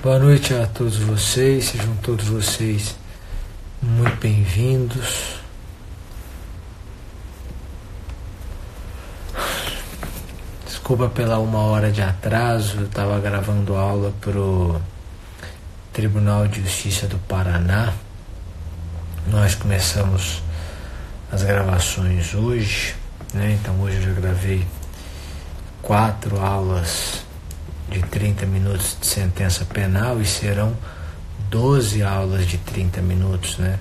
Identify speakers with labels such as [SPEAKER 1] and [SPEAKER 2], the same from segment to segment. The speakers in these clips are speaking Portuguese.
[SPEAKER 1] Boa noite a todos vocês, sejam todos vocês muito bem-vindos. Desculpa pela 1 hora de atraso, eu estava gravando aula pro Tribunal de Justiça do Paraná. Nós começamos as gravações hoje, né? Então hoje eu já gravei 4 aulas de 30 minutos de sentença penal e serão 12 aulas de 30 minutos, né?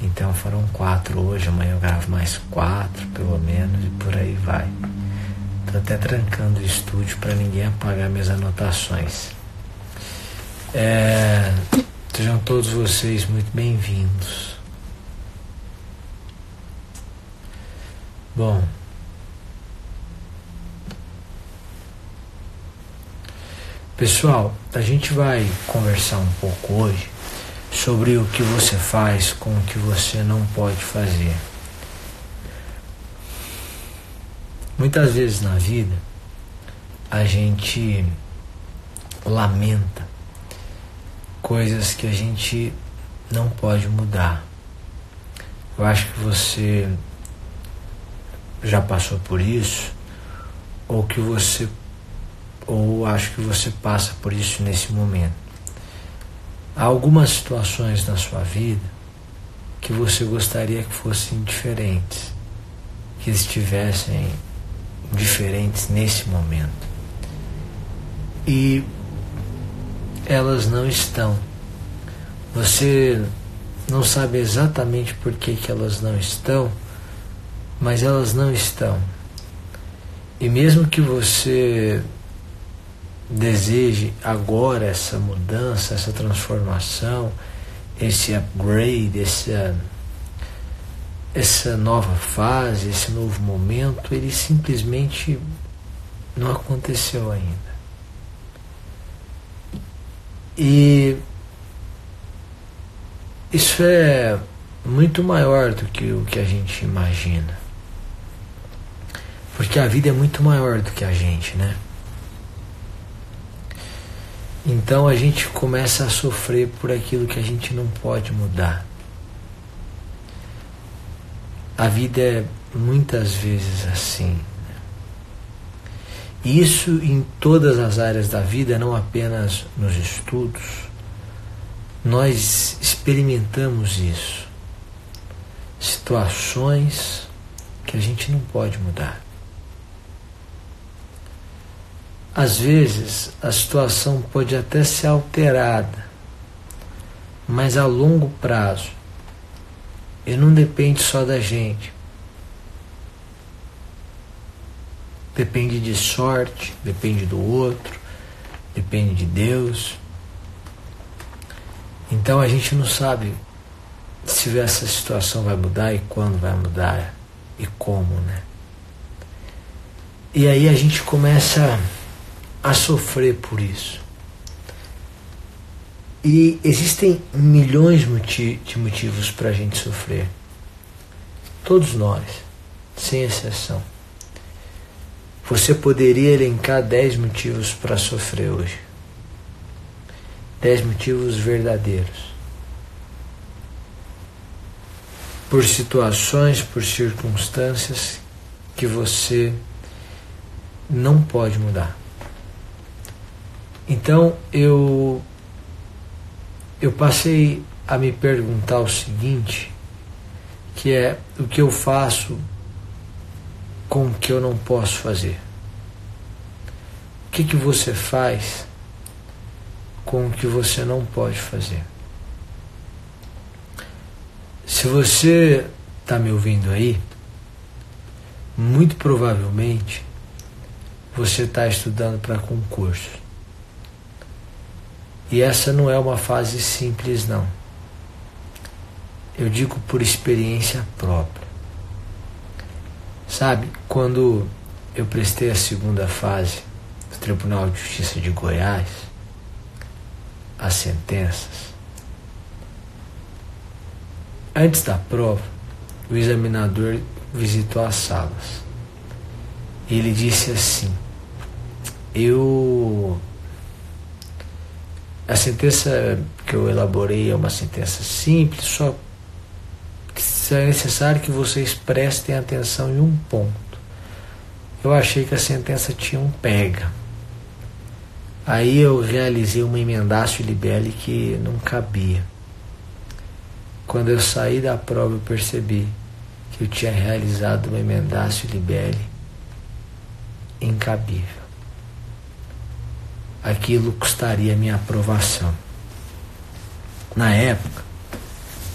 [SPEAKER 1] Então foram 4 hoje, amanhã eu gravo mais 4 pelo menos e por aí vai. Tô até trancando o estúdio para ninguém apagar minhas anotações. Sejam todos vocês muito bem-vindos. Bom, pessoal, a gente vai conversar um pouco hoje sobre o que você faz com o que você não pode fazer. Muitas vezes na vida a gente lamenta coisas que a gente não pode mudar. Eu acho que você já passou por isso, ou acho que você passa por isso nesse momento. Há algumas situações na sua vida que você gostaria que fossem diferentes, que estivessem diferentes nesse momento. E elas não estão. Você não sabe exatamente por que elas não estão, mas elas não estão. E mesmo que você deseje agora essa mudança, essa transformação, esse upgrade, essa nova fase, esse novo momento, ele simplesmente não aconteceu ainda. E isso é muito maior do que o que a gente imagina. Porque a vida é muito maior do que a gente, né? Então a gente começa a sofrer por aquilo que a gente não pode mudar. A vida é muitas vezes assim. E isso em todas as áreas da vida, não apenas nos estudos. Nós experimentamos isso. Situações que a gente não pode mudar. Às vezes a situação pode até ser alterada, mas a longo prazo, e não depende só da gente. Depende de sorte, depende do outro, depende de Deus. Então a gente não sabe se essa situação vai mudar e quando vai mudar e como, né? E aí a gente começa a sofrer por isso. E existem milhões de motivos para a gente sofrer. Todos nós, sem exceção. Você poderia elencar 10 motivos para sofrer hoje. 10 motivos verdadeiros. Por situações, por circunstâncias que você não pode mudar. Então eu passei a me perguntar o seguinte, que é o que eu faço com o que eu não posso fazer. O que você faz com o que você não pode fazer? Se você está me ouvindo aí, muito provavelmente você está estudando para concurso. E essa não é uma fase simples, não. Eu digo por experiência própria. Sabe, quando eu prestei a 2ª fase do Tribunal de Justiça de Goiás, as sentenças, antes da prova, o examinador visitou as salas. E ele disse assim: eu A sentença que eu elaborei é uma sentença simples, só que é necessário que vocês prestem atenção em um ponto. Eu achei que a sentença tinha um pega. Aí eu realizei uma emendatio libelli que não cabia. Quando eu saí da prova, eu percebi que eu tinha realizado uma emendatio libelli incabível. Aquilo custaria minha aprovação. Na época,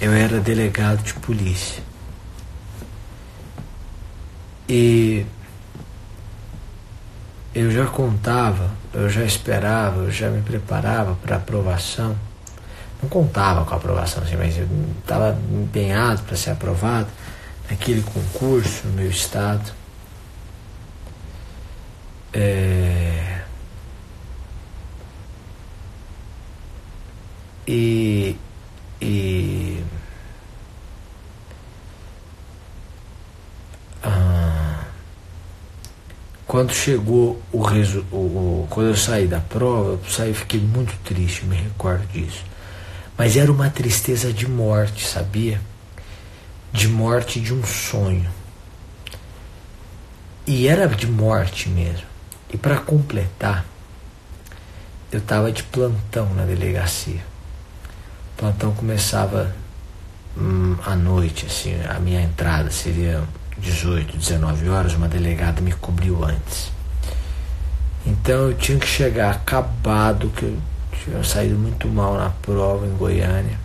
[SPEAKER 1] eu era delegado de polícia. E eu já contava, eu já esperava, eu já me preparava para aprovação. Não contava com a aprovação, assim, mas eu estava empenhado para ser aprovado naquele concurso no meu estado. Quando chegou quando eu saí da prova, fiquei muito triste, me recordo disso. Mas era uma tristeza de morte, sabia? De morte de um sonho. E era de morte mesmo. E para completar, eu estava de plantão na delegacia. O plantão começava à noite, assim, a minha entrada seria 18, 19 horas, uma delegada me cobriu antes. Então eu tinha que chegar acabado, que eu tinha saído muito mal na prova em Goiânia,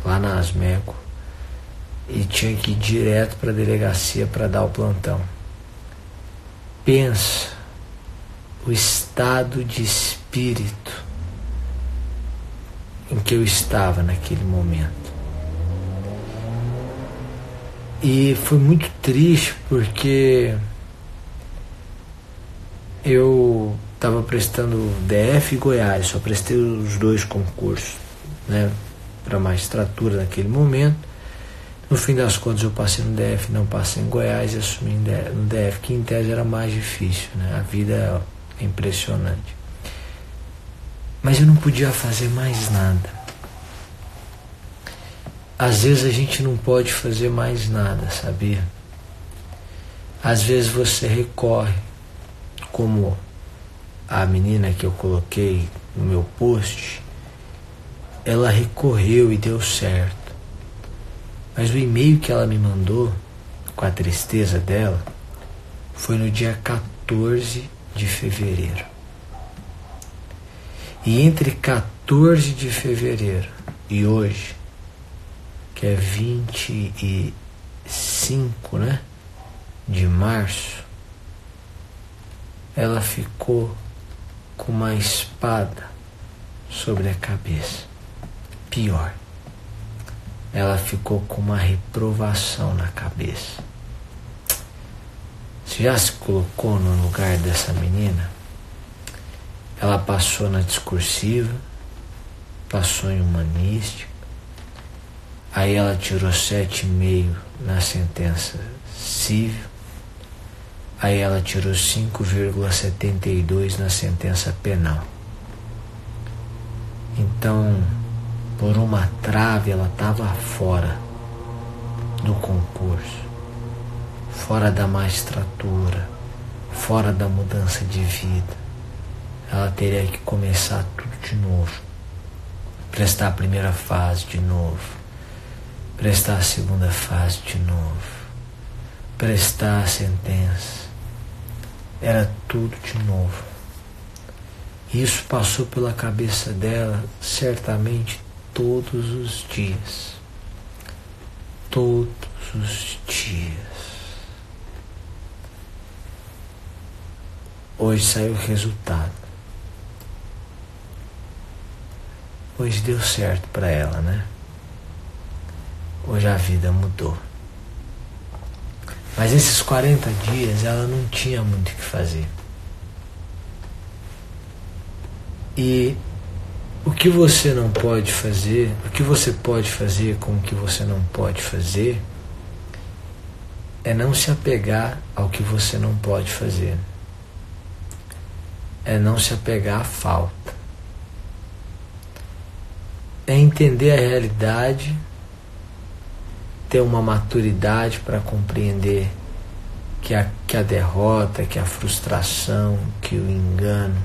[SPEAKER 1] lá na Asmeco, e tinha que ir direto para a delegacia para dar o plantão. Pensa o estado de espírito em que eu estava naquele momento. E foi muito triste porque eu estava prestando DF e Goiás, só prestei os dois concursos, né, para magistratura naquele momento. No fim das contas eu passei no DF, não passei em Goiás e assumi no DF, que em tese era mais difícil, né? A vida é impressionante. Mas eu não podia fazer mais nada. Às vezes a gente não pode fazer mais nada, sabia? Às vezes você recorre, como a menina que eu coloquei no meu post, ela recorreu e deu certo. Mas o e-mail que ela me mandou, com a tristeza dela, foi no dia 14 de fevereiro. E entre 14 de fevereiro e hoje, que é 25, né, de março, ela ficou com uma espada sobre a cabeça. Pior, ela ficou com uma reprovação na cabeça. Você já se colocou no lugar dessa menina? Ela passou na discursiva, passou em humanística, aí ela tirou 7,5 na sentença civil, aí ela tirou 5,72 na sentença penal. Então, por uma trave, ela estava fora do concurso, fora da magistratura, fora da mudança de vida. Ela teria que começar tudo de novo, prestar a primeira fase de novo, prestar a segunda fase de novo, prestar a sentença. Era tudo de novo. Isso passou pela cabeça dela certamente todos os dias. Todos os dias. Hoje saiu o resultado. Hoje deu certo para ela, né? Hoje a vida mudou. Mas esses 40 dias ela não tinha muito o que fazer. E o que você não pode fazer, o que você pode fazer com o que você não pode fazer, é não se apegar ao que você não pode fazer. É não se apegar à falta. é entender a realidade, ter uma maturidade para compreender que a derrota, que a frustração, que o engano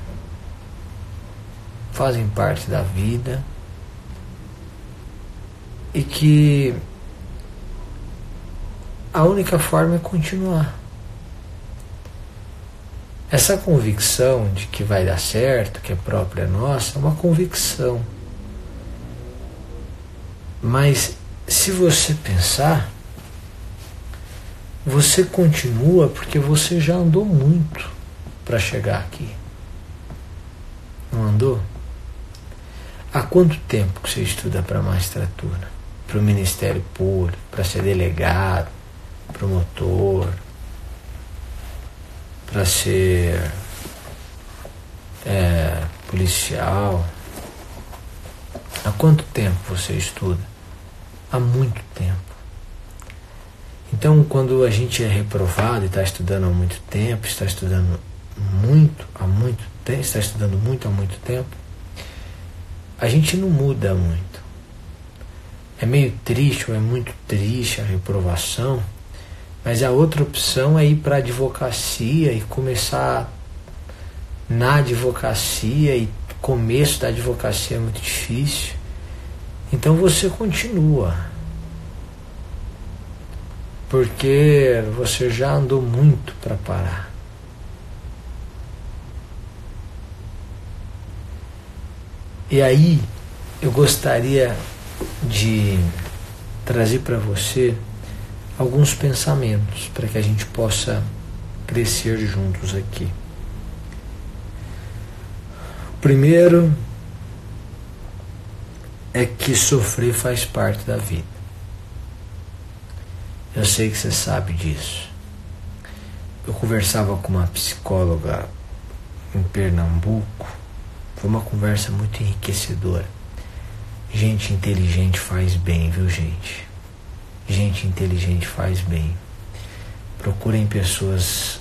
[SPEAKER 1] fazem parte da vida e que a única forma é continuar. Essa convicção de que vai dar certo, que é própria nossa, é uma convicção. Mas se você pensar, você continua porque você já andou muito para chegar aqui. Não andou? Há quanto tempo que você estuda para magistratura? Para o Ministério Público, para ser delegado, promotor, para ser policial? Há quanto tempo você estuda? Há muito tempo. Então, quando a gente é reprovado e está estudando há muito tempo, está estudando muito há muito tempo, está estudando muito há muito tempo, a gente não muda muito. É meio triste ou é muito triste a reprovação, mas a outra opção é ir para a advocacia e começar na advocacia, e o começo da advocacia é muito difícil. Então você continua, porque você já andou muito para parar. E aí eu gostaria de trazer para você alguns pensamentos para que a gente possa crescer juntos aqui. O primeiro é que sofrer faz parte da vida. Eu sei que você sabe disso. Eu conversava com uma psicóloga em Pernambuco. Foi uma conversa muito enriquecedora. Gente inteligente faz bem, viu, gente? Gente inteligente faz bem. Procurem pessoas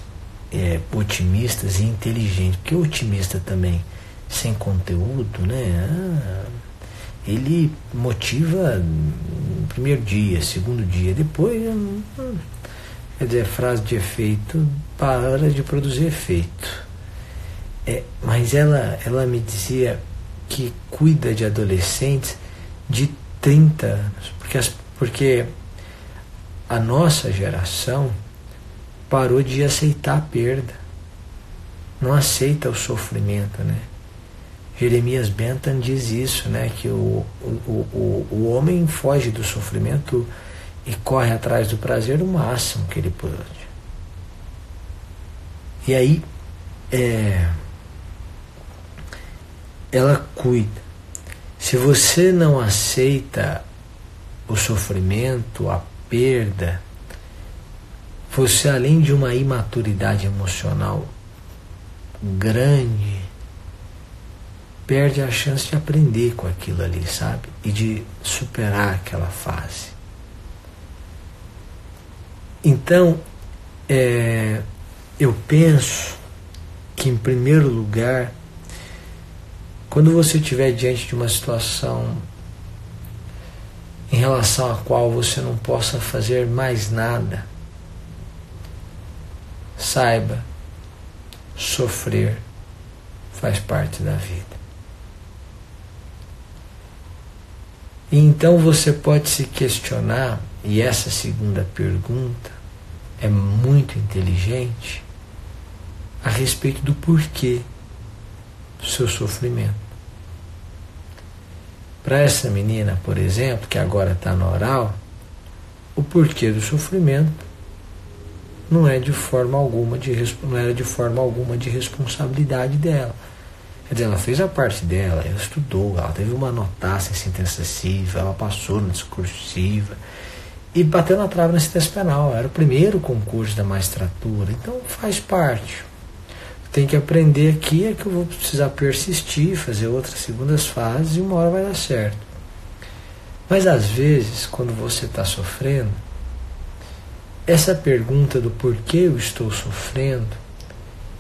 [SPEAKER 1] otimistas e inteligentes. Porque o otimista também, sem conteúdo, né? Ele motiva no primeiro dia, segundo dia, depois, quer dizer, frase de efeito para de produzir efeito. Mas ela me dizia que cuida de adolescentes de 30 anos, porque a nossa geração parou de aceitar a perda, não aceita o sofrimento, né? Jeremias Bentham diz isso, né? Que o homem foge do sofrimento e corre atrás do prazer o máximo que ele pode. E aí ela cuida. Se você não aceita o sofrimento, a perda, você, além de uma imaturidade emocional grande, perde a chance de aprender com aquilo ali, sabe? E de superar aquela fase. Então, eu penso que, em primeiro lugar, quando você estiver diante de uma situação em relação à qual você não possa fazer mais nada, saiba, sofrer faz parte da vida. E então você pode se questionar, e essa segunda pergunta é muito inteligente, a respeito do porquê do seu sofrimento. Para essa menina, por exemplo, que agora está no oral, o porquê do sofrimento não era de forma alguma de responsabilidade dela. Quer dizer, ela fez a parte dela, ela estudou, ela teve uma notaça em sentença civil, ela passou na discursiva e bateu na trave na sentença penal. Era o primeiro concurso da magistratura, então faz parte. Tem que aprender aqui é que eu vou precisar persistir, fazer outras segundas fases e uma hora vai dar certo. Mas às vezes, quando você está sofrendo, essa pergunta do porquê eu estou sofrendo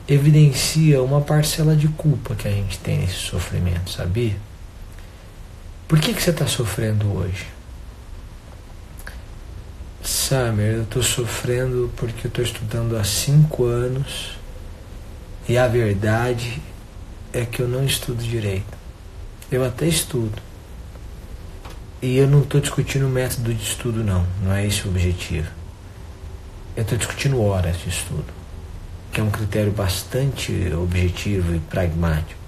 [SPEAKER 1] evidencia uma parcela de culpa que a gente tem nesse sofrimento, sabia? Por que você está sofrendo hoje? Samer, eu estou sofrendo porque eu estou estudando há 5 anos e a verdade é que eu não estudo direito. Eu até estudo. E eu não estou discutindo o método de estudo, não é esse o objetivo. Eu estou discutindo horas de estudo, que é um critério bastante objetivo e pragmático.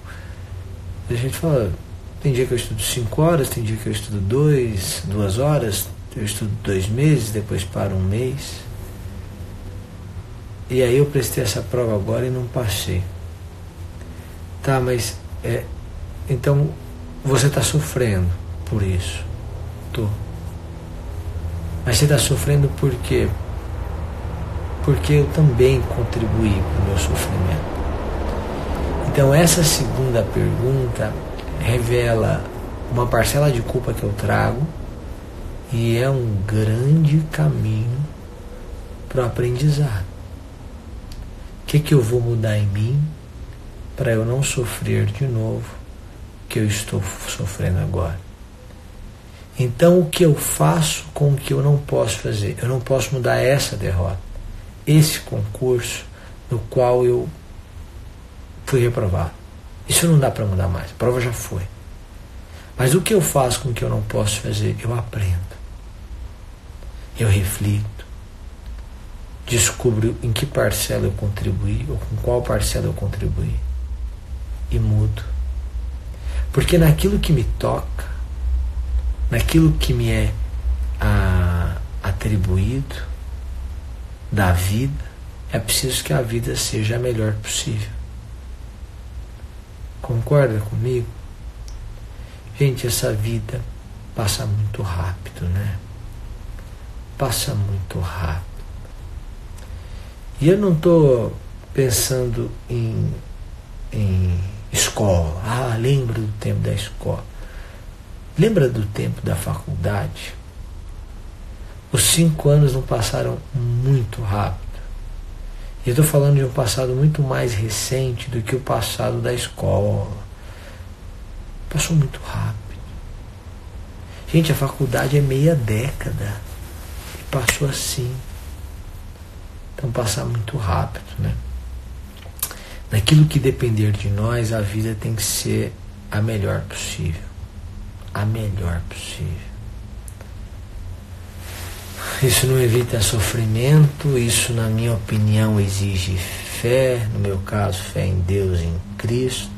[SPEAKER 1] A gente fala, tem dia que eu estudo 5 horas, tem dia que eu estudo 2 horas, eu estudo 2 meses, depois paro 1 mês. E aí eu prestei essa prova agora e não passei. Tá, mas então você está sofrendo por isso. Tô. Mas você está sofrendo por quê? Porque eu também contribuí para o meu sofrimento. Então essa segunda pergunta revela uma parcela de culpa que eu trago e é um grande caminho para o aprendizado. O que eu vou mudar em mim para eu não sofrer de novo o que eu estou sofrendo agora? Então o que eu faço com o que eu não posso fazer? Eu não posso mudar essa derrota, esse concurso no qual eu fui reprovado. Isso não dá para mudar mais, a prova já foi. Mas o que eu faço com o que eu não posso fazer? Eu aprendo, eu reflito, descubro em que parcela eu contribuí ou com qual parcela eu contribuí e mudo. Porque naquilo que me toca, naquilo que me é atribuído da vida, é preciso que a vida seja a melhor possível. Concorda comigo? Gente, essa vida passa muito rápido, né? Passa muito rápido. E eu não estou pensando em escola. Lembra do tempo da escola. Lembra do tempo da faculdade? Os 5 anos não passaram muito rápido. E eu estou falando de um passado muito mais recente do que o passado da escola. Passou muito rápido. Gente, a faculdade é meia década. E passou assim. Então passa muito rápido, né? Naquilo que depender de nós, a vida tem que ser a melhor possível. A melhor possível. Isso não evita sofrimento, isso, na minha opinião, exige fé, no meu caso, fé em Deus, em Cristo.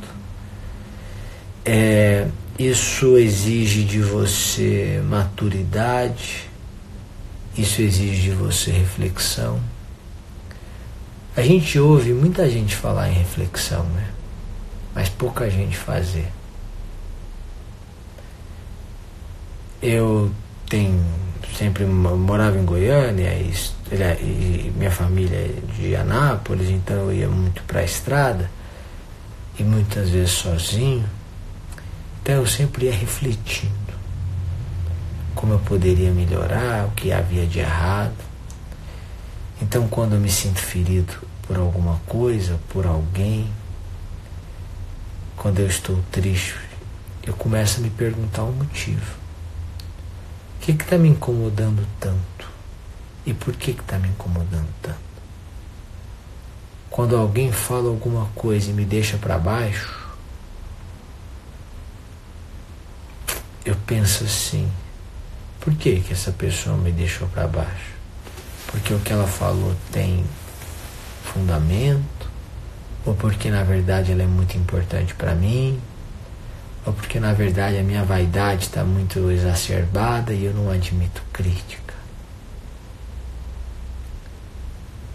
[SPEAKER 1] Isso exige de você maturidade, isso exige de você reflexão. A gente ouve muita gente falar em reflexão, né? Mas pouca gente fazer. Eu morava em Goiânia e minha família é de Anápolis, então eu ia muito para a estrada e muitas vezes sozinho. Então eu sempre ia refletindo como eu poderia melhorar, o que havia de errado. Então quando eu me sinto ferido por alguma coisa, por alguém, quando eu estou triste, eu começo a me perguntar o motivo. O que está me incomodando tanto? E por que está me incomodando tanto? Quando alguém fala alguma coisa e me deixa para baixo, eu penso assim, por que essa pessoa me deixou para baixo? Porque o que ela falou tem fundamento? Ou porque na verdade ela é muito importante para mim? Ou porque na verdade a minha vaidade está muito exacerbada e eu não admito crítica?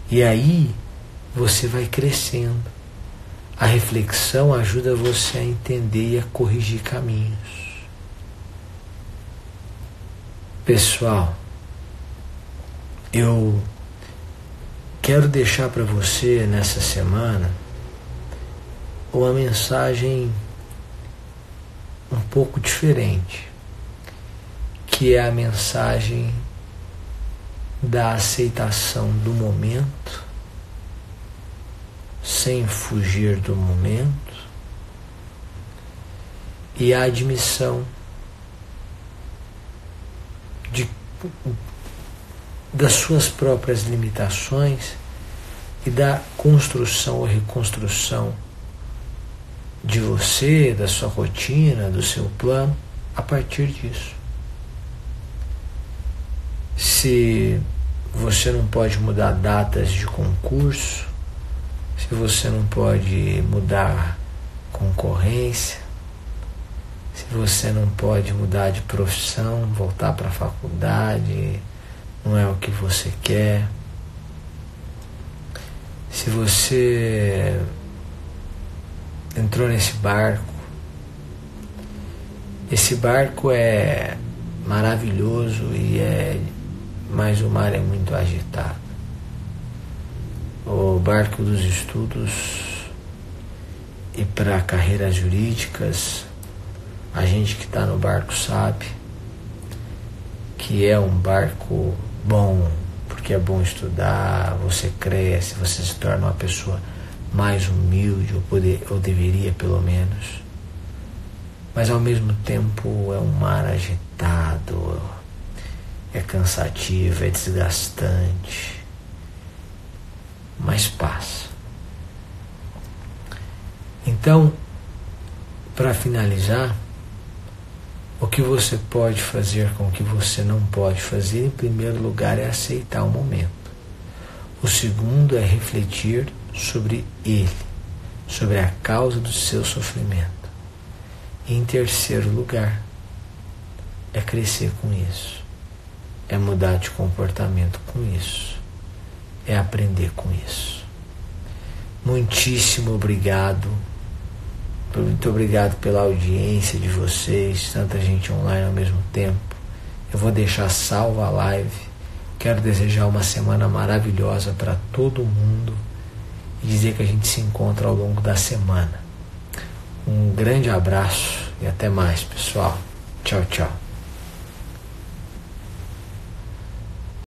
[SPEAKER 1] E aí você vai crescendo. A reflexão ajuda você a entender e a corrigir caminhos. Pessoal, eu quero deixar para você nessa semana uma mensagem um pouco diferente, que é a mensagem da aceitação do momento, sem fugir do momento, e a admissão das suas próprias limitações e da construção ou reconstrução de você, da sua rotina, do seu plano, a partir disso. Se você não pode mudar datas de concurso, se você não pode mudar concorrência, se você não pode mudar de profissão, voltar para a faculdade, não é o que você quer. Se você entrou nesse barco, esse barco é maravilhoso mas o mar é muito agitado. O barco dos estudos e para carreiras jurídicas, a gente que está no barco sabe que é um barco bom, porque é bom estudar, você cresce, você se torna uma pessoa mais humilde, ou deveria pelo menos. Mas ao mesmo tempo é um mar agitado, é cansativo, é desgastante, mas passa. Então, para finalizar, o que você pode fazer com o que você não pode fazer, em primeiro lugar, é aceitar o momento. O segundo é refletir sobre ele, sobre a causa do seu sofrimento. E em terceiro lugar, é crescer com isso, é mudar de comportamento com isso, é aprender com isso. Muitíssimo obrigado. Muito obrigado pela audiência de vocês, tanta gente online ao mesmo tempo. Eu vou deixar salva a live. Quero desejar uma semana maravilhosa para todo mundo e dizer que a gente se encontra ao longo da semana. Um grande abraço e até mais, pessoal. Tchau, tchau.